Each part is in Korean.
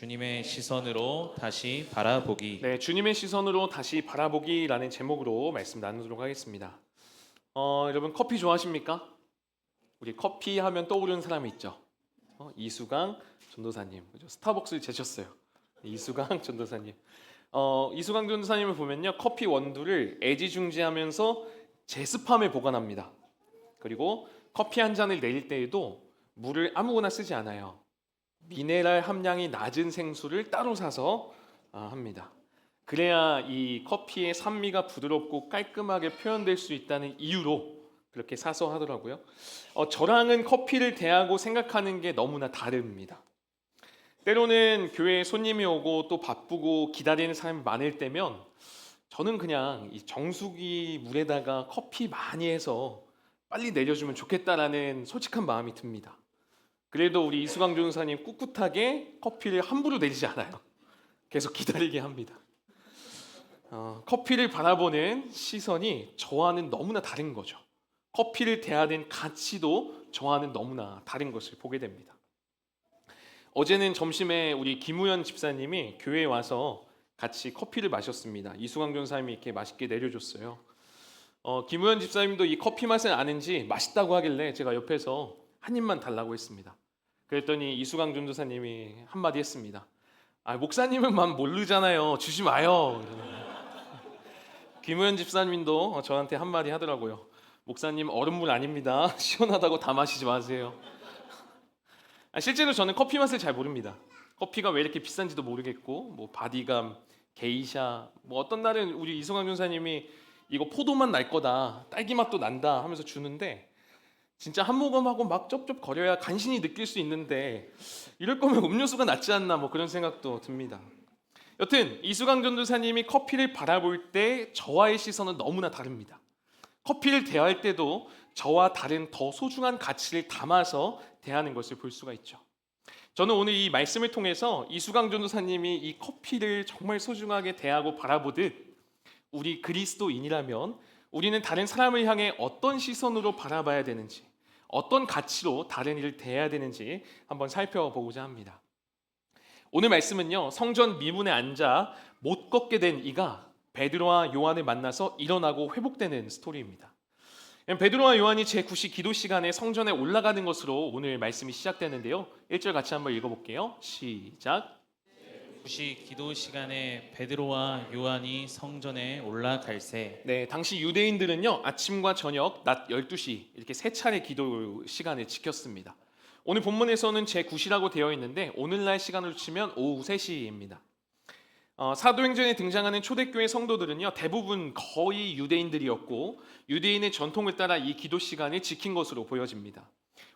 주님의 시선으로 다시 바라보기. 네, 주님의 시선으로 다시 바라보기라는 제목으로 말씀 나누도록 하겠습니다. 여러분 커피 좋아하십니까? 우리 커피 하면 떠오르는 사람이 있죠. 이수강 전도사님, 그죠? 스타벅스를 제쳤어요. 이수강 전도사님. 이수강 전도사님을 보면요, 커피 원두를 애지중지하면서 제습함에 보관합니다. 그리고 커피 한 잔을 내릴 때에도 물을 아무거나 쓰지 않아요. 미네랄 함량이 낮은 생수를 따로 사서 합니다. 그래야 이 커피의 산미가 부드럽고 깔끔하게 표현될 수 있다는 이유로 그렇게 사서 하더라고요. 저랑은 커피를 대하고 생각하는 게 너무나 다릅니다. 때로는 교회에 손님이 오고 또 바쁘고 기다리는 사람이 많을 때면 저는 그냥 이 정수기 물에다가 커피 많이 해서 빨리 내려주면 좋겠다라는 솔직한 마음이 듭니다. 그래도 우리 이수강 전도사님 꿋꿋하게 커피를 함부로 내리지 않아요. 계속 기다리게 합니다. 커피를 바라보는 시선이 저와는 너무나 다른 거죠. 커피를 대하는 가치도 저와는 너무나 다른 것을 보게 됩니다. 어제는 점심에 우리 김우현 집사님이 교회에 와서 같이 커피를 마셨습니다. 이수강 전도사님이 이렇게 맛있게 내려줬어요. 김우현 집사님도 이 커피 맛을 아는지 맛있다고 하길래 제가 옆에서 한 입만 달라고 했습니다. 그랬더니 이수강 전도사님이 한마디 했습니다. 목사님은 모르잖아요. 주지 마요. 김우현 집사님도 저한테 한마디 하더라고요. 목사님 얼음물 아닙니다. 시원하다고 다 마시지 마세요. 실제로 저는 커피 맛을 잘 모릅니다. 커피가 왜 이렇게 비싼지도 모르겠고, 뭐 바디감, 게이샤, 뭐 어떤 날은 우리 이수강 전도사님이 이거 포도맛 날 거다, 딸기 맛도 난다 하면서 주는데 진짜 한 모금하고 막 쩝쩝거려야 간신히 느낄 수 있는데 이럴 거면 음료수가 낫지 않나 뭐 그런 생각도 듭니다. 여튼 이수강 전도사님이 커피를 바라볼 때 저와의 시선은 너무나 다릅니다. 커피를 대할 때도 저와 다른 더 소중한 가치를 담아서 대하는 것을 볼 수가 있죠. 저는 오늘 이 말씀을 통해서 이수강 전도사님이 이 커피를 정말 소중하게 대하고 바라보듯 우리 그리스도인이라면 우리는 다른 사람을 향해 어떤 시선으로 바라봐야 되는지, 어떤 가치로 다른 이를 대해야 되는지 한번 살펴보고자 합니다. 오늘 말씀은요, 성전 미문에 앉아 못 걷게 된 이가 베드로와 요한을 만나서 일어나고 회복되는 스토리입니다. 베드로와 요한이 제9시 기도 시간에 성전에 올라가는 것으로 오늘 말씀이 시작되는데요. 1절 같이 한번 읽어볼게요. 시작. 혹시 기도 시간에 베드로와 요한이 성전에 올라갈새. 네, 당시 유대인들은요, 아침과 저녁, 낮 12시 이렇게 세 차례 기도 시간을 지켰습니다. 오늘 본문에서는 제9시라고 되어 있는데 오늘날 시간으로 치면 오후 3시입니다. 사도행전에 등장하는 초대교회 성도들은요, 대부분 거의 유대인들이었고 유대인의 전통을 따라 이 기도 시간을 지킨 것으로 보여집니다.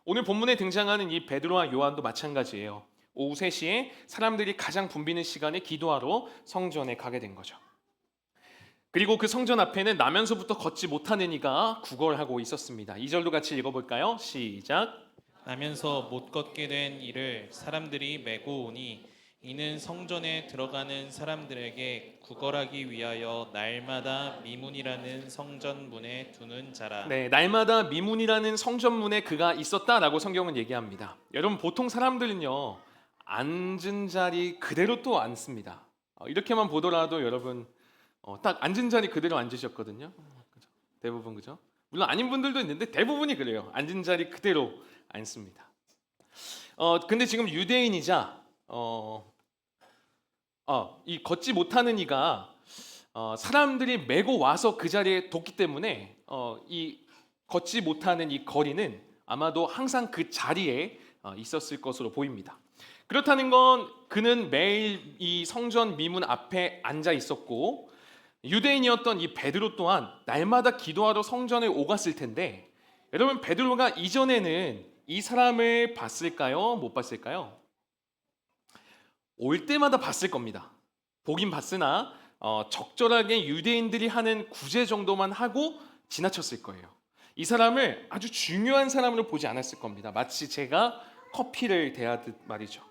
오늘 본문에 등장하는 이 베드로와 요한도 마찬가지예요. 오후 3시에 사람들이 가장 붐비는 시간에 기도하러 성전에 가게 된 거죠. 그리고 그 성전 앞에는 나면서부터 걷지 못하는 이가 구걸하고 있었습니다. 2절도 같이 읽어볼까요? 시작. 나면서 못 걷게 된 이를 사람들이 메고 오니 이는 성전에 들어가는 사람들에게 구걸하기 위하여 날마다 미문이라는 성전문에 두는 자라. 네, 날마다 미문이라는 성전문에 그가 있었다라고 성경은 얘기합니다. 여러분, 보통 사람들은요, 앉은 자리 그대로 또 앉습니다. 이렇게만 보더라도 여러분 딱 앉은 자리 그대로 앉으셨거든요. 그죠? 대부분 그죠? 물론 아닌 분들도 있는데 대부분이 그래요. 앉은 자리 그대로 앉습니다. 근데 지금 유대인이자 이 걷지 못하는 이가 사람들이 메고 와서 그 자리에 뒀기 때문에 이 걷지 못하는 이 거리는 아마도 항상 그 자리에 있었을 것으로 보입니다. 그렇다는 건 그는 매일 이 성전 미문 앞에 앉아 있었고 유대인이었던 이 베드로 또한 날마다 기도하러 성전에 오갔을 텐데 여러분, 베드로가 이전에는 이 사람을 봤을까요? 못 봤을까요? 올 때마다 봤을 겁니다. 보긴 봤으나 적절하게 유대인들이 하는 구제 정도만 하고 지나쳤을 거예요. 이 사람을 아주 중요한 사람으로 보지 않았을 겁니다. 마치 제가 커피를 대하듯 말이죠.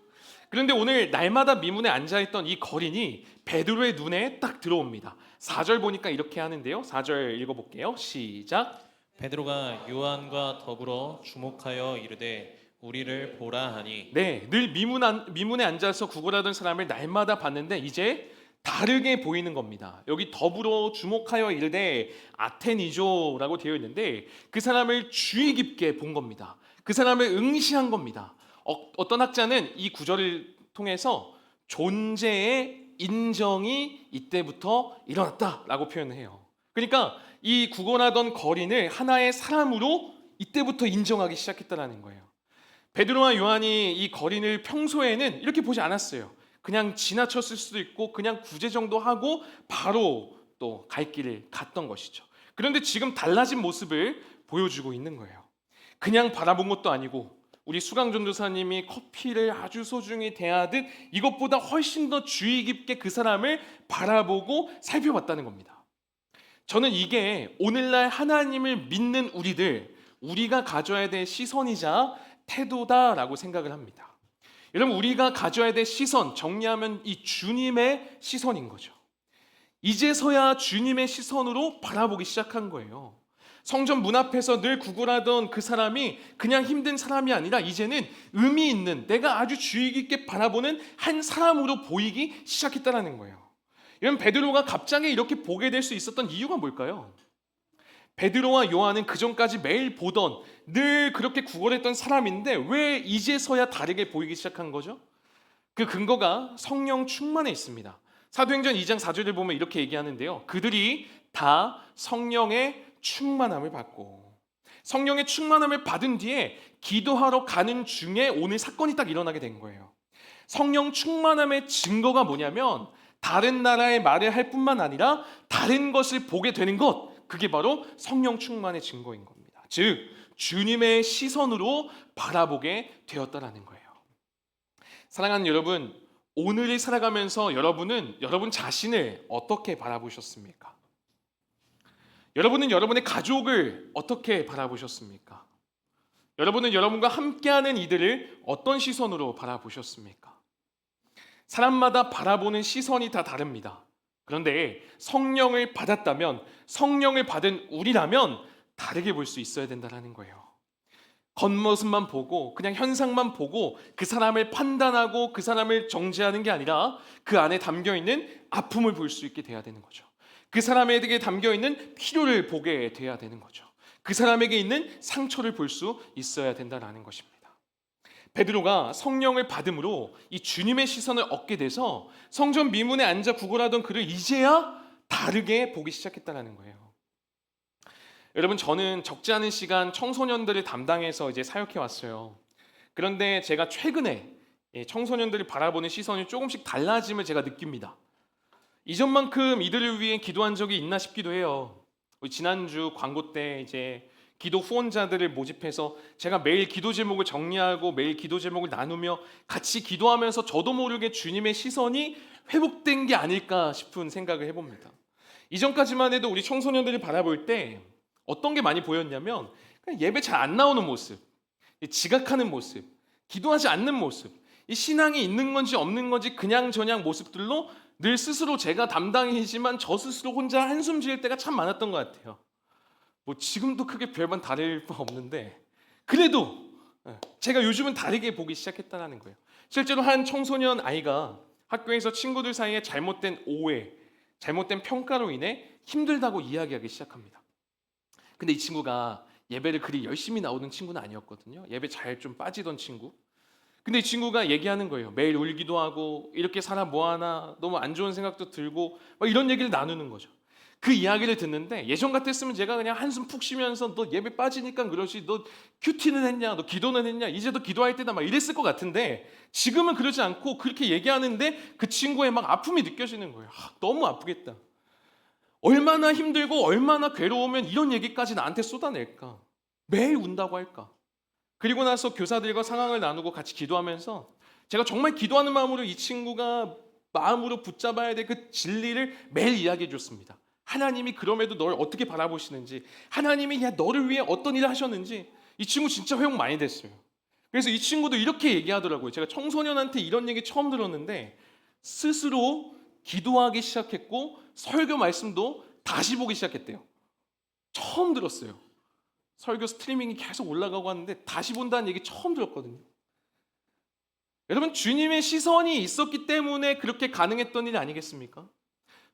그런데 오늘 날마다 미문에 앉아있던 이 거린이 베드로의 눈에 딱 들어옵니다. 4절 보니까 이렇게 하는데요. 4절 읽어볼게요. 시작. 베드로가 요한과 더불어 주목하여 이르되 우리를 보라 하니 네, 늘 미문에 앉아서 구걸하던 사람을 날마다 봤는데 이제 다르게 보이는 겁니다. 여기 더불어 주목하여 이르되 아테니조라고 되어 있는데 그 사람을 주의 깊게 본 겁니다. 그 사람을 응시한 겁니다. 어떤 학자는 이 구절을 통해서 존재의 인정이 이때부터 일어났다라고 표현을 해요. 그러니까 이 구걸하던 거린을 하나의 사람으로 이때부터 인정하기 시작했다라는 거예요. 베드로와 요한이 이 거린을 평소에는 이렇게 보지 않았어요. 그냥 지나쳤을 수도 있고 그냥 구제 정도 하고 바로 또 갈 길을 갔던 것이죠. 그런데 지금 달라진 모습을 보여주고 있는 거예요. 그냥 바라본 것도 아니고 우리 수강 전도사님이 커피를 아주 소중히 대하듯 이것보다 훨씬 더 주의 깊게 그 사람을 바라보고 살펴봤다는 겁니다. 저는 이게 오늘날 하나님을 믿는 우리가 가져야 될 시선이자 태도다라고 생각을 합니다. 여러분, 우리가 가져야 될 시선, 정리하면 이 주님의 시선인 거죠. 이제서야 주님의 시선으로 바라보기 시작한 거예요. 성전 문 앞에서 늘 구걸하던 그 사람이 그냥 힘든 사람이 아니라 이제는 의미 있는, 내가 아주 주의 깊게 바라보는 한 사람으로 보이기 시작했다는 거예요. 여러분, 베드로가 갑자기 이렇게 보게 될 수 있었던 이유가 뭘까요? 베드로와 요한은 그전까지 매일 보던, 늘 그렇게 구걸했던 사람인데 왜 이제서야 다르게 보이기 시작한 거죠? 그 근거가 성령 충만에 있습니다. 사도행전 2장 4절을 보면 이렇게 얘기하는데요. 그들이 다 성령의 충만함을 받고, 성령의 충만함을 받은 뒤에 기도하러 가는 중에 오늘 사건이 딱 일어나게 된 거예요. 성령 충만함의 증거가 뭐냐면 다른 나라의 말을 할 뿐만 아니라 다른 것을 보게 되는 것, 그게 바로 성령 충만의 증거인 겁니다. 즉 주님의 시선으로 바라보게 되었다라는 거예요. 사랑하는 여러분, 오늘을 살아가면서 여러분은 여러분 자신을 어떻게 바라보셨습니까? 여러분은 여러분의 가족을 어떻게 바라보셨습니까? 여러분은 여러분과 함께하는 이들을 어떤 시선으로 바라보셨습니까? 사람마다 바라보는 시선이 다 다릅니다. 그런데 성령을 받았다면, 성령을 받은 우리라면 다르게 볼 수 있어야 된다는 거예요. 겉모습만 보고 그냥 현상만 보고 그 사람을 판단하고 그 사람을 정죄하는 게 아니라 그 안에 담겨있는 아픔을 볼 수 있게 돼야 되는 거죠. 그 사람에게 담겨있는 필요를 보게 돼야 되는 거죠. 그 사람에게 있는 상처를 볼 수 있어야 된다는 것입니다. 베드로가 성령을 받음으로 이 주님의 시선을 얻게 돼서 성전 미문에 앉아 구걸하던 그를 이제야 다르게 보기 시작했다는 거예요. 여러분, 저는 적지 않은 시간 청소년들을 담당해서 이제 사역해 왔어요. 그런데 제가 최근에 청소년들을 바라보는 시선이 조금씩 달라짐을 제가 느낍니다. 이전만큼 이들을 위해 기도한 적이 있나 싶기도 해요. 지난주 광고 때 이제 기도 후원자들을 모집해서 제가 매일 기도 제목을 정리하고 매일 기도 제목을 나누며 같이 기도하면서 저도 모르게 주님의 시선이 회복된 게 아닐까 싶은 생각을 해봅니다. 이전까지만 해도 우리 청소년들을 바라볼 때 어떤 게 많이 보였냐면 그냥 예배 잘 안 나오는 모습, 지각하는 모습, 기도하지 않는 모습, 이 신앙이 있는 건지 없는 건지 그냥저냥 모습들로 늘 스스로 제가 담당이지만 저 스스로 혼자 한숨 지을 때가 참 많았던 것 같아요. 뭐 지금도 크게 별반 다를 바 없는데 그래도 제가 요즘은 다르게 보기 시작했다는 거예요. 실제로 한 청소년 아이가 학교에서 친구들 사이에 잘못된 오해, 잘못된 평가로 인해 힘들다고 이야기하기 시작합니다. 근데 이 친구가 예배를 그리 열심히 나오는 친구는 아니었거든요. 예배 잘 좀 빠지던 친구. 근데 이 친구가 얘기하는 거예요. 매일 울기도 하고 이렇게 살아 뭐하나, 너무 안 좋은 생각도 들고 막 이런 얘기를 나누는 거죠. 그 이야기를 듣는데 예전 같았으면 제가 그냥 한숨 푹 쉬면서 너 예배 빠지니까 그러지, 너 큐티는 했냐, 너 기도는 했냐, 이제 너 기도할 때다 막 이랬을 것 같은데 지금은 그러지 않고 그렇게 얘기하는데 그 친구의 막 아픔이 느껴지는 거예요. 너무 아프겠다. 얼마나 힘들고 얼마나 괴로우면 이런 얘기까지 나한테 쏟아낼까. 매일 운다고 할까. 그리고 나서 교사들과 상황을 나누고 같이 기도하면서 제가 정말 기도하는 마음으로 이 친구가 마음으로 붙잡아야 될 그 진리를 매일 이야기해 줬습니다. 하나님이 그럼에도 널 어떻게 바라보시는지, 하나님이 너를 위해 어떤 일을 하셨는지. 이 친구 진짜 회복 많이 됐어요. 그래서 이 친구도 이렇게 얘기하더라고요. 제가 청소년한테 이런 얘기 처음 들었는데 스스로 기도하기 시작했고 설교 말씀도 다시 보기 시작했대요. 처음 들었어요. 설교 스트리밍이 계속 올라가고 하는데 다시 본다는 얘기 처음 들었거든요. 여러분, 주님의 시선이 있었기 때문에 그렇게 가능했던 일 아니겠습니까?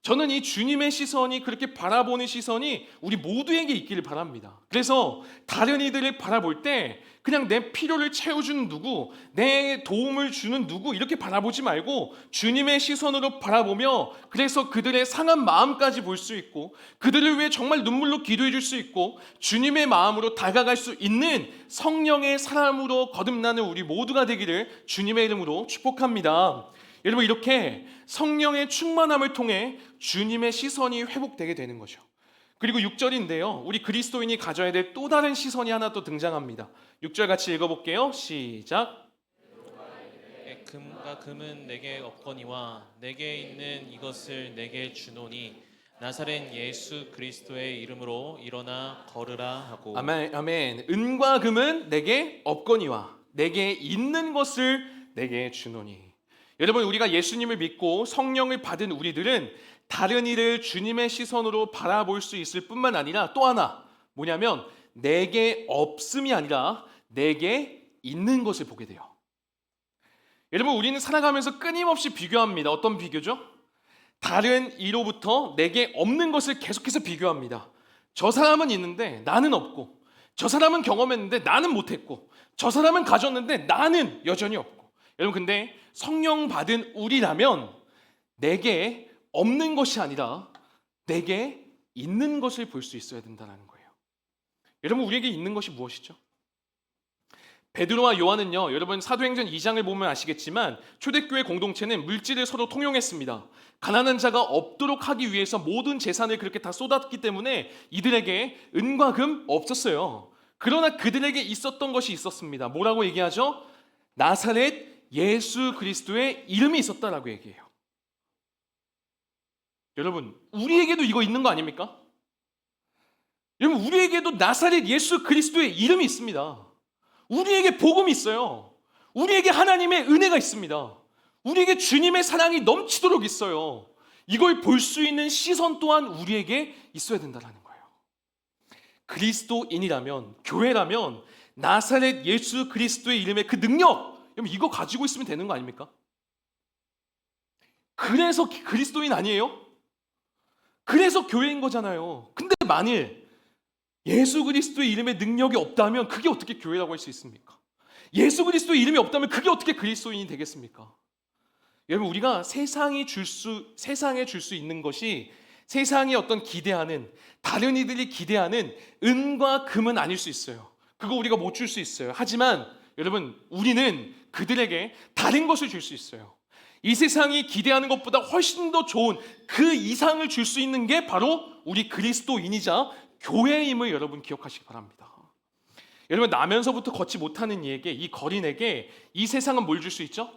저는 이 주님의 시선이, 그렇게 바라보는 시선이 우리 모두에게 있기를 바랍니다. 그래서 다른 이들을 바라볼 때 그냥 내 필요를 채워주는 누구, 내 도움을 주는 누구 이렇게 바라보지 말고 주님의 시선으로 바라보며, 그래서 그들의 상한 마음까지 볼 수 있고 그들을 위해 정말 눈물로 기도해 줄 수 있고 주님의 마음으로 다가갈 수 있는 성령의 사람으로 거듭나는 우리 모두가 되기를 주님의 이름으로 축복합니다. 여러분, 이렇게 성령의 충만함을 통해 주님의 시선이 회복되게 되는 거죠. 그리고 6절인데요, 우리 그리스도인이 가져야 될 또 다른 시선이 하나 또 등장합니다. 6절 같이 읽어볼게요. 시작. 금과 금은 내게 없거니와 내게 있는 이것을 내게 주노니 나사렛 예수 그리스도의 이름으로 일어나 걸으라 하고. 아멘, 아멘. 은과 금은 내게 없거니와 내게 있는 것을 내게 주노니. 여러분, 우리가 예수님을 믿고 성령을 받은 우리들은 다른 이를 주님의 시선으로 바라볼 수 있을 뿐만 아니라 또 하나 뭐냐면 내게 없음이 아니라 내게 있는 것을 보게 돼요. 여러분, 우리는 살아가면서 끊임없이 비교합니다. 어떤 비교죠? 다른 이로부터 내게 없는 것을 계속해서 비교합니다. 저 사람은 있는데 나는 없고, 저 사람은 경험했는데 나는 못했고, 저 사람은 가졌는데 나는 여전히 없고. 여러분, 근데 성령 받은 우리라면 내게 없는 것이 아니라 내게 있는 것을 볼 수 있어야 된다는 거예요. 여러분, 우리에게 있는 것이 무엇이죠? 베드로와 요한은요, 여러분 사도행전 2장을 보면 아시겠지만 초대교회 공동체는 물질을 서로 통용했습니다. 가난한 자가 없도록 하기 위해서 모든 재산을 그렇게 다 쏟았기 때문에 이들에게 은과 금 없었어요. 그러나 그들에게 있었던 것이 있었습니다. 뭐라고 얘기하죠? 나사렛 예수 그리스도의 이름이 있었다라고 얘기해요. 여러분, 우리에게도 이거 있는 거 아닙니까? 여러분, 우리에게도 나사렛 예수 그리스도의 이름이 있습니다. 우리에게 복음이 있어요. 우리에게 하나님의 은혜가 있습니다. 우리에게 주님의 사랑이 넘치도록 있어요. 이걸 볼 수 있는 시선 또한 우리에게 있어야 된다는 거예요. 그리스도인이라면, 교회라면 나사렛 예수 그리스도의 이름의 그 능력, 여러분 이거 가지고 있으면 되는 거 아닙니까? 그래서 그리스도인 아니에요? 그래서 교회인 거잖아요. 근데 만일 예수 그리스도의 이름의 능력이 없다면 그게 어떻게 교회라고 할 수 있습니까? 예수 그리스도의 이름이 없다면 그게 어떻게 그리스도인이 되겠습니까? 여러분, 우리가 세상에 줄 수 있는 것이 세상이 어떤 기대하는, 다른 이들이 기대하는 은과 금은 아닐 수 있어요. 그거 우리가 못 줄 수 있어요. 하지만 여러분, 우리는 그들에게 다른 것을 줄 수 있어요. 이 세상이 기대하는 것보다 훨씬 더 좋은 그 이상을 줄 수 있는 게 바로 우리 그리스도인이자 교회임을 여러분 기억하시기 바랍니다. 여러분, 나면서부터 걷지 못하는 이에게, 이 거린에게 이 세상은 뭘 줄 수 있죠?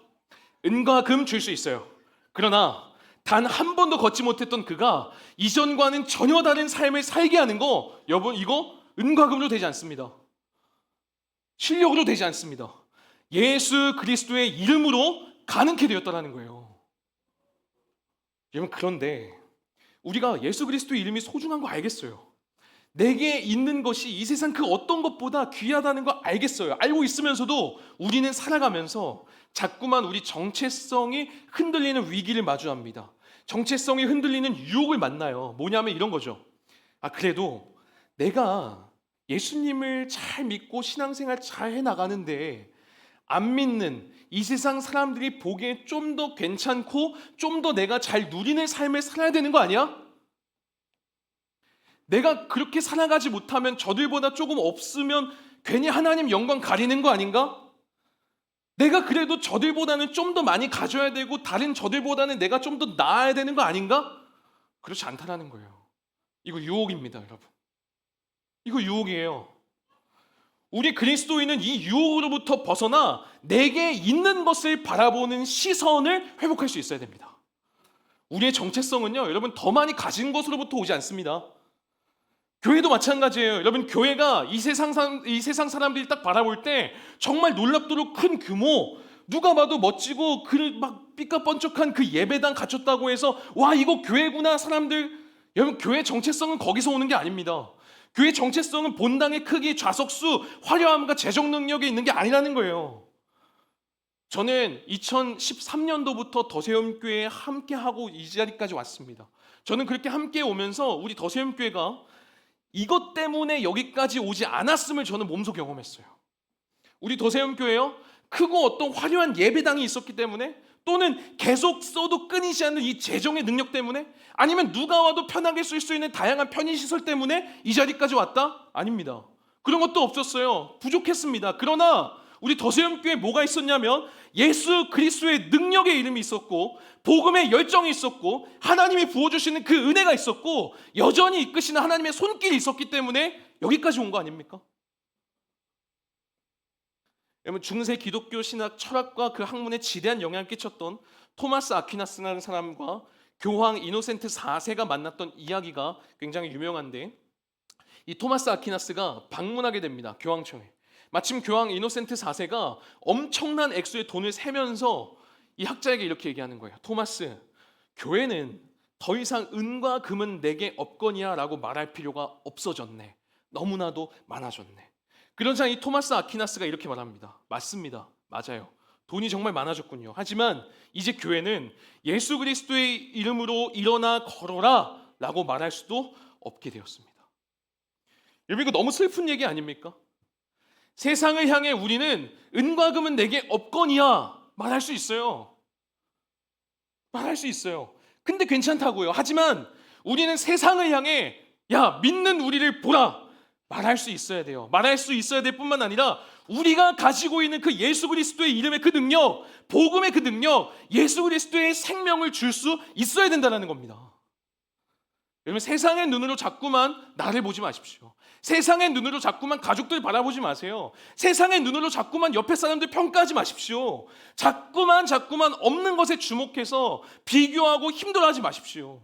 은과 금 줄 수 있어요. 그러나 단 한 번도 걷지 못했던 그가 이전과는 전혀 다른 삶을 살게 하는 거, 여러분 이거 은과 금으로 되지 않습니다. 실력으로 되지 않습니다. 예수 그리스도의 이름으로 가능케 되었다는 거예요. 여러분, 그런데 우리가 예수 그리스도의 이름이 소중한 거 알겠어요. 내게 있는 것이 이 세상 그 어떤 것보다 귀하다는 거 알겠어요. 알고 있으면서도 우리는 살아가면서 자꾸만 우리 정체성이 흔들리는 위기를 마주합니다. 정체성이 흔들리는 유혹을 만나요. 뭐냐면 이런 거죠. 그래도 내가 예수님을 잘 믿고 신앙생활 잘 해나가는데 안 믿는 이 세상 사람들이 보기에 좀 더 괜찮고 좀 더 내가 잘 누리는 삶을 살아야 되는 거 아니야? 내가 그렇게 살아가지 못하면 저들보다 조금 없으면 괜히 하나님 영광 가리는 거 아닌가? 내가 그래도 저들보다는 좀 더 많이 가져야 되고 다른 저들보다는 내가 좀 더 나아야 되는 거 아닌가? 그렇지 않다라는 거예요. 이거 유혹입니다, 여러분. 이거 유혹이에요. 우리 그리스도인은 이 유혹으로부터 벗어나 내게 있는 것을 바라보는 시선을 회복할 수 있어야 됩니다. 우리의 정체성은요, 여러분 더 많이 가진 것으로부터 오지 않습니다. 교회도 마찬가지예요. 여러분, 교회가 이 세상 사람들이 딱 바라볼 때 정말 놀랍도록 큰 규모, 누가 봐도 멋지고 막 삐까뻔쩍한 그 예배당 갖췄다고 해서 와 이거 교회구나 사람들. 여러분, 교회 정체성은 거기서 오는 게 아닙니다. 교회 정체성은 본당의 크기, 좌석수, 화려함과 재정 능력에 있는 게 아니라는 거예요. 저는 2013년도부터 더세움교회에 함께하고 이 자리까지 왔습니다. 저는 그렇게 함께 오면서 우리 더세움교회가 이것 때문에 여기까지 오지 않았음을 저는 몸소 경험했어요. 우리 더세움교회요, 크고 어떤 화려한 예배당이 있었기 때문에, 또는 계속 써도 끊이지 않는 이 재정의 능력 때문에, 아니면 누가 와도 편하게 쓸 수 있는 다양한 편의시설 때문에 이 자리까지 왔다? 아닙니다. 그런 것도 없었어요. 부족했습니다. 그러나 우리 더세움교회에 뭐가 있었냐면 예수 그리스도의 능력의 이름이 있었고, 복음의 열정이 있었고, 하나님이 부어주시는 그 은혜가 있었고, 여전히 이끄시는 하나님의 손길이 있었기 때문에 여기까지 온 거 아닙니까? 여러분, 중세 기독교 신학 철학과 그 학문에 지대한 영향을 끼쳤던 토마스 아퀴나스라는 사람과 교황 이노센트 4세가 만났던 이야기가 굉장히 유명한데, 이 토마스 아퀴나스가 방문하게 됩니다. 교황청에. 마침 교황 이노센트 4세가 엄청난 액수의 돈을 세면서 이 학자에게 이렇게 얘기하는 거예요. 토마스, 교회는 더 이상 은과 금은 내게 없거니와 라고 말할 필요가 없어졌네. 너무나도 많아졌네. 그러자 이 토마스 아퀴나스가 이렇게 말합니다. 맞습니다. 맞아요. 돈이 정말 많아졌군요. 하지만 이제 교회는 예수 그리스도의 이름으로 일어나 걸어라 라고 말할 수도 없게 되었습니다. 여러분, 이거 너무 슬픈 얘기 아닙니까? 세상을 향해 우리는 은과 금은 내게 없거니와 말할 수 있어요. 말할 수 있어요. 근데 괜찮다고요. 하지만 우리는 세상을 향해 야, 믿는 우리를 보라 말할 수 있어야 돼요. 말할 수 있어야 될 뿐만 아니라 우리가 가지고 있는 그 예수 그리스도의 이름의 그 능력, 복음의 그 능력, 예수 그리스도의 생명을 줄 수 있어야 된다는 겁니다. 여러분, 세상의 눈으로 자꾸만 나를 보지 마십시오. 세상의 눈으로 자꾸만 가족들 바라보지 마세요. 세상의 눈으로 자꾸만 옆에 사람들 평가하지 마십시오. 자꾸만 없는 것에 주목해서 비교하고 힘들어하지 마십시오.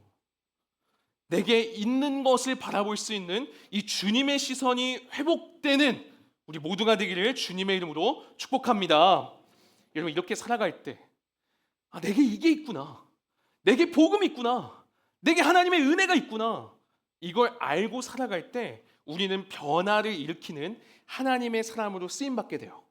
내게 있는 것을 바라볼 수 있는 이 주님의 시선이 회복되는 우리 모두가 되기를 주님의 이름으로 축복합니다. 여러분, 이렇게 살아갈 때 내게 이게 있구나. 내게 복음이 있구나. 내게 하나님의 은혜가 있구나. 이걸 알고 살아갈 때 우리는 변화를 일으키는 하나님의 사람으로 쓰임받게 돼요.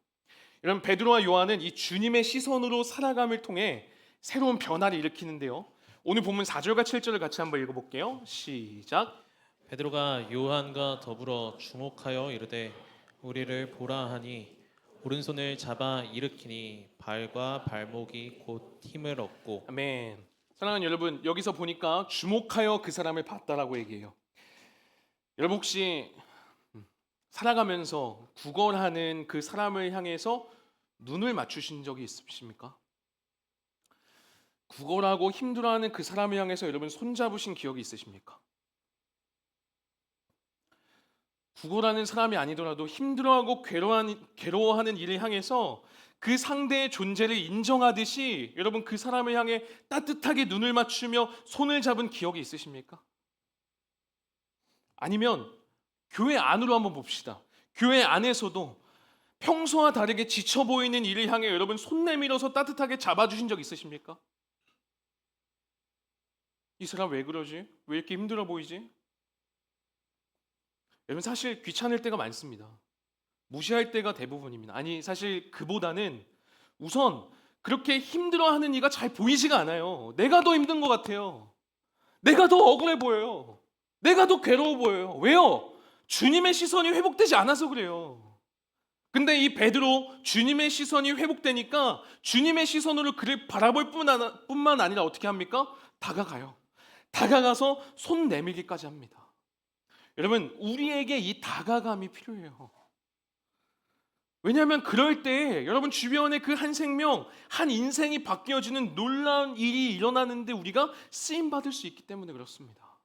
여러분, 베드로와 요한은 이 주님의 시선으로 살아감을 통해 새로운 변화를 일으키는데요. 오늘 본문 4절과 7절을 같이 한번 읽어볼게요. 시작. 베드로가 요한과 더불어 주목하여 이르되 우리를 보라 하니 오른손을 잡아 일으키니 발과 발목이 곧 힘을 얻고. 아멘. 사랑하는 여러분, 여기서 보니까 주목하여 그 사람을 봤다라고 얘기해요. 여러분, 혹시 살아가면서 구걸하는 그 사람을 향해서 눈을 맞추신 적이 있으십니까? 구걸하고 힘들어하는 그 사람을 향해서 여러분 손잡으신 기억이 있으십니까? 구걸하는 사람이 아니더라도 힘들어하고 괴로워하는 일을 향해서 그 상대의 존재를 인정하듯이 여러분 그 사람을 향해 따뜻하게 눈을 맞추며 손을 잡은 기억이 있으십니까? 아니면 교회 안으로 한번 봅시다. 교회 안에서도 평소와 다르게 지쳐 보이는 일을 향해 여러분 손 내밀어서 따뜻하게 잡아주신 적 있으십니까? 이 사람 왜 그러지? 왜 이렇게 힘들어 보이지? 여러분, 사실 귀찮을 때가 많습니다. 무시할 때가 대부분입니다. 아니, 사실 그보다는 우선 그렇게 힘들어하는 이가 잘 보이지가 않아요. 내가 더 힘든 것 같아요. 내가 더 억울해 보여요. 내가 더 괴로워 보여요. 왜요? 주님의 시선이 회복되지 않아서 그래요. 근데 이 베드로, 주님의 시선이 회복되니까 주님의 시선으로 그를 바라볼 뿐만 아니라 어떻게 합니까? 다가가요. 다가가서 손 내밀기까지 합니다. 여러분, 우리에게 이 다가감이 필요해요. 왜냐하면 그럴 때 여러분 주변의 그 한 생명, 한 인생이 바뀌어지는 놀라운 일이 일어나는데 우리가 쓰임받을 수 있기 때문에 그렇습니다.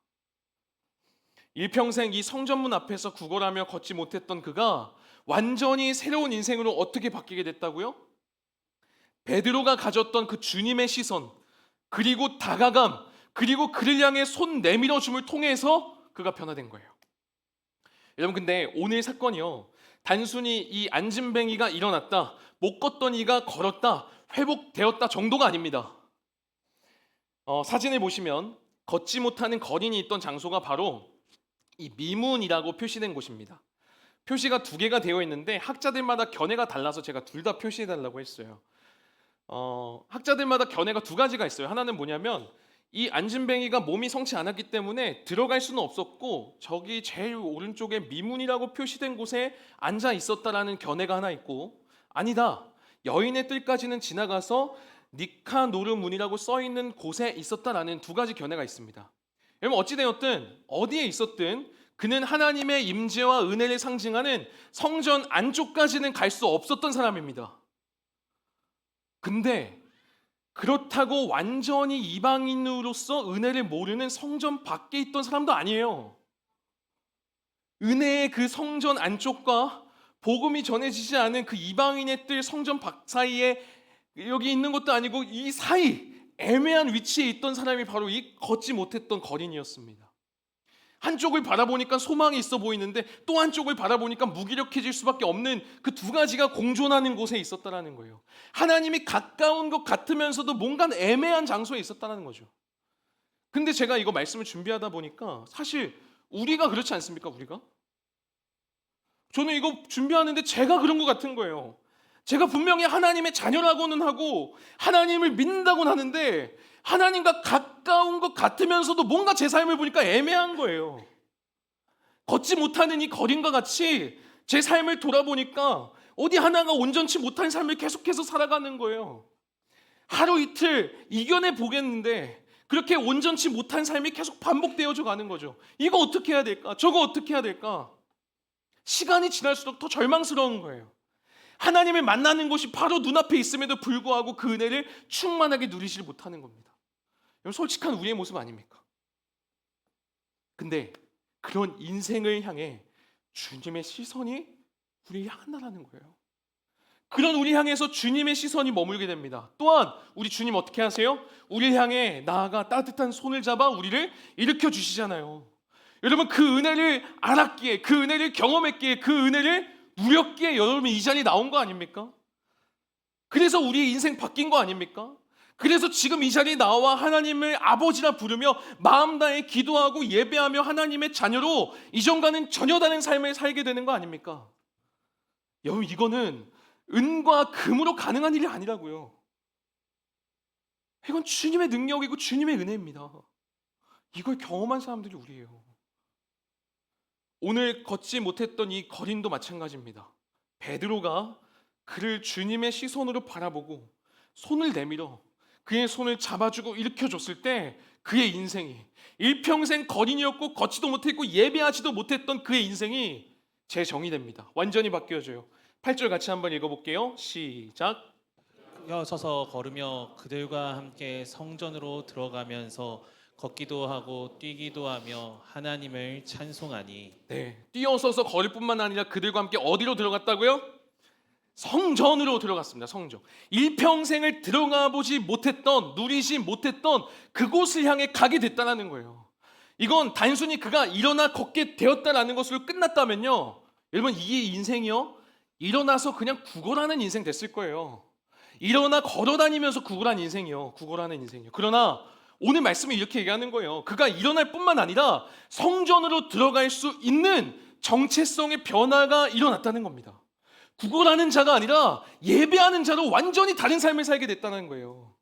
일평생 이 성전문 앞에서 구걸하며 걷지 못했던 그가 완전히 새로운 인생으로 어떻게 바뀌게 됐다고요? 베드로가 가졌던 그 주님의 시선, 그리고 다가감, 그리고 그를 향해 손 내밀어 줌을 통해서 그가 변화된 거예요. 여러분, 근데 오늘 사건이요, 단순히 이 안진뱅이가 일어났다, 못 걷던 이가 걸었다, 회복되었다 정도가 아닙니다. 사진을 보시면 걷지 못하는 거린이 있던 장소가 바로 이 미문이라고 표시된 곳입니다. 표시가 두 개가 되어 있는데 학자들마다 견해가 달라서 제가 둘 다 표시해 달라고 했어요. 학자들마다 견해가 두 가지가 있어요. 하나는 뭐냐면 이 안진뱅이가 몸이 성치 않았기 때문에 들어갈 수는 없었고 저기 제일 오른쪽에 미문이라고 표시된 곳에 앉아 있었다라는 견해가 하나 있고, 아니다, 여인의 뜰까지는 지나가서 니카노르문이라고 써 있는 곳에 있었다라는 두 가지 견해가 있습니다. 여러분 어찌되었든 어디에 있었든 그는 하나님의 임재와 은혜를 상징하는 성전 안쪽까지는 갈 수 없었던 사람입니다. 근데 그렇다고 완전히 이방인으로서 은혜를 모르는 성전 밖에 있던 사람도 아니에요. 은혜의 그 성전 안쪽과 복음이 전해지지 않은 그 이방인의 뜰 성전 밖 사이에 여기 있는 것도 아니고 이 사이 애매한 위치에 있던 사람이 바로 이 걷지 못했던 거린이었습니다. 한쪽을 바라보니까 소망이 있어 보이는데 또 한쪽을 바라보니까 무기력해질 수밖에 없는 그 두 가지가 공존하는 곳에 있었다라는 거예요. 하나님이 가까운 것 같으면서도 뭔가 애매한 장소에 있었다는 거죠. 근데 제가 이거 말씀을 준비하다 보니까 사실 우리가 그렇지 않습니까? 우리가? 저는 이거 준비하는데 제가 그런 것 같은 거예요. 제가 분명히 하나님의 자녀라고는 하고 하나님을 믿는다고는 하는데 하나님과 가까운 것 같으면서도 뭔가 제 삶을 보니까 애매한 거예요. 걷지 못하는 이 거린과 같이 제 삶을 돌아보니까 어디 하나가 온전치 못한 삶을 계속해서 살아가는 거예요. 하루 이틀 이겨내 보겠는데 그렇게 온전치 못한 삶이 계속 반복되어져 가는 거죠. 이거 어떻게 해야 될까? 저거 어떻게 해야 될까? 시간이 지날수록 더 절망스러운 거예요. 하나님을 만나는 곳이 바로 눈앞에 있음에도 불구하고 그 은혜를 충만하게 누리지 못하는 겁니다. 이건 솔직한 우리의 모습 아닙니까? 근데 그런 인생을 향해 주님의 시선이 우리를 향한다는 거예요. 그런 우리 향해서 주님의 시선이 머물게 됩니다. 또한 우리 주님 어떻게 하세요? 우리를 향해 나아가 따뜻한 손을 잡아 우리를 일으켜 주시잖아요. 여러분 그 은혜를 알았기에, 그 은혜를 경험했기에, 그 은혜를 누렸기에 여러분 이 자리에 나온 거 아닙니까? 그래서 우리의 인생 바뀐 거 아닙니까? 그래서 지금 이 자리에 나와 하나님을 아버지라 부르며 마음 다해 기도하고 예배하며 하나님의 자녀로 이전과는 전혀 다른 삶을 살게 되는 거 아닙니까? 여러분 이거는 은과 금으로 가능한 일이 아니라고요. 이건 주님의 능력이고 주님의 은혜입니다. 이걸 경험한 사람들이 우리예요. 오늘 걷지 못했던 이 거린도 마찬가지입니다. 베드로가 그를 주님의 시선으로 바라보고 손을 내밀어 그의 손을 잡아주고 일으켜줬을 때 그의 인생이 일평생 거린이었고 걷지도 못했고 예배하지도 못했던 그의 인생이 재정의됩니다. 완전히 바뀌어져요. 8절 같이 한번 읽어볼게요. 시작. 서서 걸으며 그들과 함께 성전으로 들어가면서 걷기도 하고 뛰기도 하며 하나님을 찬송하니. 네, 뛰어서서 걸을 뿐만 아니라 그들과 함께 어디로 들어갔다고요? 성전으로 들어갔습니다. 성전. 일평생을 들어가 보지 못했던, 누리지 못했던 그곳을 향해 가게 됐다는 거예요. 이건 단순히 그가 일어나 걷게 되었다라는 것으로 끝났다면요, 여러분 이 인생이요, 일어나서 그냥 구걸하는 인생 됐을 거예요. 일어나 걸어다니면서 구걸한 인생이요, 구걸하는 인생이요. 그러나 오늘 말씀이 이렇게 얘기하는 거예요. 그가 일어날 뿐만 아니라 성전으로 들어갈 수 있는 정체성의 변화가 일어났다는 겁니다. 구걸하는 자가 아니라 예배하는 자로 완전히 다른 삶을 살게 됐다는 거예요.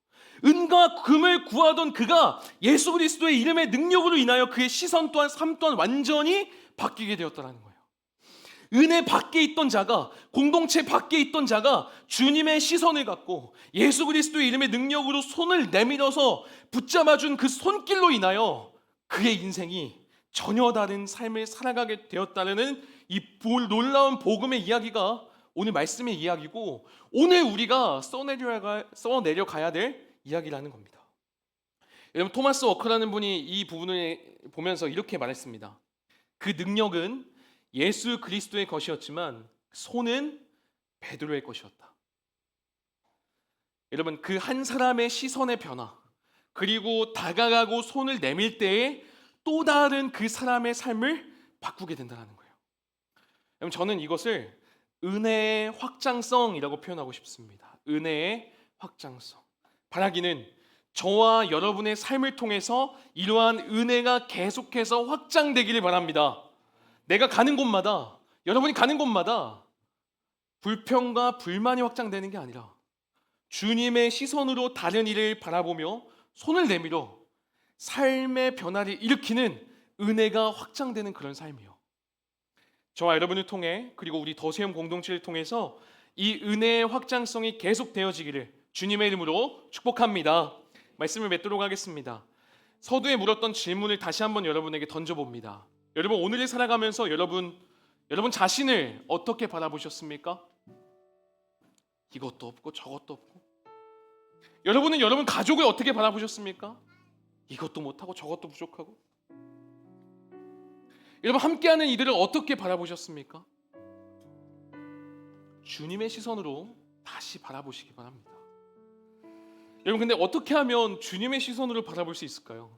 은과 금을 구하던 그가 예수 그리스도의 이름의 능력으로 인하여 그의 시선 또한 삶 또한 완전히 바뀌게 되었다는 거예요. 은혜 밖에 있던 자가, 공동체 밖에 있던 자가 주님의 시선을 갖고 예수 그리스도의 이름의 능력으로 손을 내밀어서 붙잡아준 그 손길로 인하여 그의 인생이 전혀 다른 삶을 살아가게 되었다는 이 놀라운 복음의 이야기가 오늘 말씀의 이야기고, 오늘 우리가 써내려가야 될 이야기라는 겁니다. 여러분 토마스 워커라는 분이 이 부분을 보면서 이렇게 말했습니다. 그 능력은 예수 그리스도의 것이었지만 손은 베드로의 것이었다. 여러분 그 한 사람의 시선의 변화, 그리고 다가가고 손을 내밀 때에 또 다른 그 사람의 삶을 바꾸게 된다는 거예요. 여러분 저는 이것을 은혜의 확장성이라고 표현하고 싶습니다. 은혜의 확장성. 바라기는 저와 여러분의 삶을 통해서 이러한 은혜가 계속해서 확장되기를 바랍니다. 내가 가는 곳마다, 여러분이 가는 곳마다 불평과 불만이 확장되는 게 아니라 주님의 시선으로 다른 일을 바라보며 손을 내밀어 삶의 변화를 일으키는 은혜가 확장되는 그런 삶이요. 저와 여러분을 통해, 그리고 우리 더세움 공동체를 통해서 이 은혜의 확장성이 계속되어지기를 주님의 이름으로 축복합니다. 말씀을 맺도록 하겠습니다. 서두에 물었던 질문을 다시 한번 여러분에게 던져봅니다. 여러분, 오늘을 살아가면서 여러분 자신을 어떻게 바라보셨습니까? 이것도 없고 저것도 없고. 여러분은 여러분 가족을 어떻게 바라보셨습니까? 이것도 못하고 저것도 부족하고. 여러분, 함께하는 이들을 어떻게 바라보셨습니까? 주님의 시선으로 다시 바라보시기 바랍니다. 여러분, 근데 어떻게 하면 주님의 시선으로 바라볼 수 있을까요?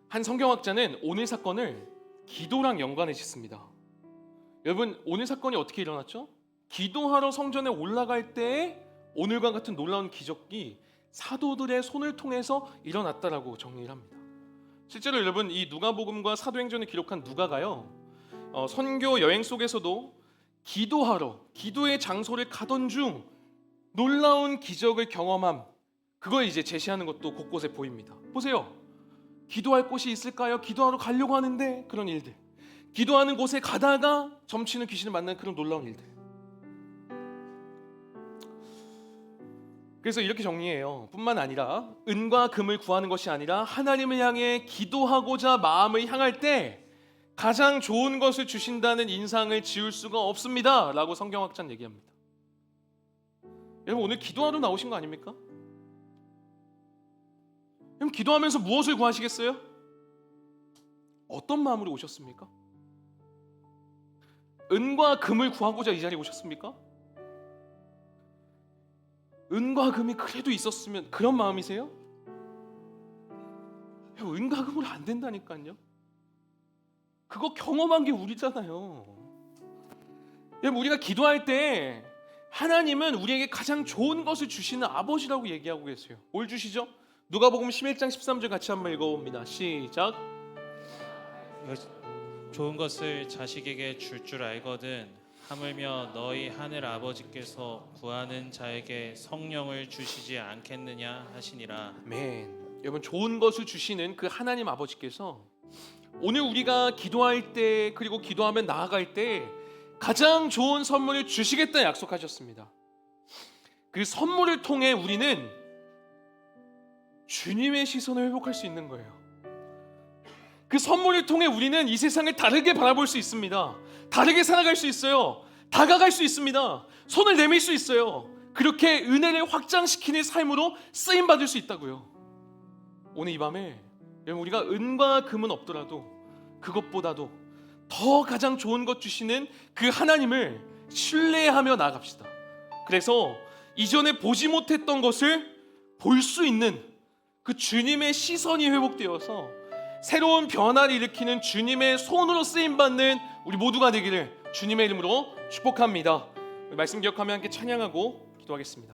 한 성경학자는 오늘 사건을 기도랑 연관해 짓습니다. 여러분, 오늘 사건이 어떻게 일어났죠? 기도하러 성전에 올라갈 때에 오늘과 같은 놀라운 기적이 사도들의 손을 통해서 일어났다라고 정리를 합니다. 실제로 여러분, 이 누가복음과 사도행전을 기록한 누가가요, 선교 여행 속에서도 기도하러 기도의 장소를 가던 중 놀라운 기적을 경험함, 그걸 이제 제시하는 것도 곳곳에 보입니다. 보세요. 기도할 곳이 있을까요? 기도하러 가려고 하는데 그런 일들, 기도하는 곳에 가다가 점치는 귀신을 만나는 그런 놀라운 일들. 그래서 이렇게 정리해요. 뿐만 아니라 은과 금을 구하는 것이 아니라 하나님을 향해 기도하고자 마음을 향할 때 가장 좋은 것을 주신다는 인상을 지울 수가 없습니다 라고 성경학자는 얘기합니다. 여러분, 오늘 기도하러 나오신 거 아닙니까? 그럼 기도하면서 무엇을 구하시겠어요? 어떤 마음으로 오셨습니까? 은과 금을 구하고자 이 자리에 오셨습니까? 은과 금이 그래도 있었으면, 그런 마음이세요? 은과 금으로 안 된다니까요. 그거 경험한 게 우리잖아요. 우리가 기도할 때 하나님은 우리에게 가장 좋은 것을 주시는 아버지라고 얘기하고 계세요. 뭘 주시죠? 누가복음 11장 13절 같이 한번 읽어봅니다. 시작. 좋은 것을 자식에게 줄 줄 알거든 하물며 너희 하늘 아버지께서 구하는 자에게 성령을 주시지 않겠느냐 하시니라. 아멘. 여러분, 좋은 것을 주시는 그 하나님 아버지께서 오늘 우리가 기도할 때, 그리고 기도하면 나아갈 때 가장 좋은 선물을 주시겠다 약속하셨습니다. 그 선물을 통해 우리는 주님의 시선을 회복할 수 있는 거예요. 그 선물을 통해 우리는 이 세상을 다르게 바라볼 수 있습니다. 다르게 살아갈 수 있어요. 다가갈 수 있습니다. 손을 내밀 수 있어요. 그렇게 은혜를 확장시키는 삶으로 쓰임받을 수 있다고요. 오늘 이 밤에 우리가 은과 금은 없더라도 그것보다도 더 가장 좋은 것 주시는 그 하나님을 신뢰하며 나아갑시다. 그래서 이전에 보지 못했던 것을 볼 수 있는 그 주님의 시선이 회복되어서 새로운 변화를 일으키는 주님의 손으로 쓰임받는 우리 모두가 되기를 주님의 이름으로 축복합니다. 말씀 기억하며 함께 찬양하고 기도하겠습니다.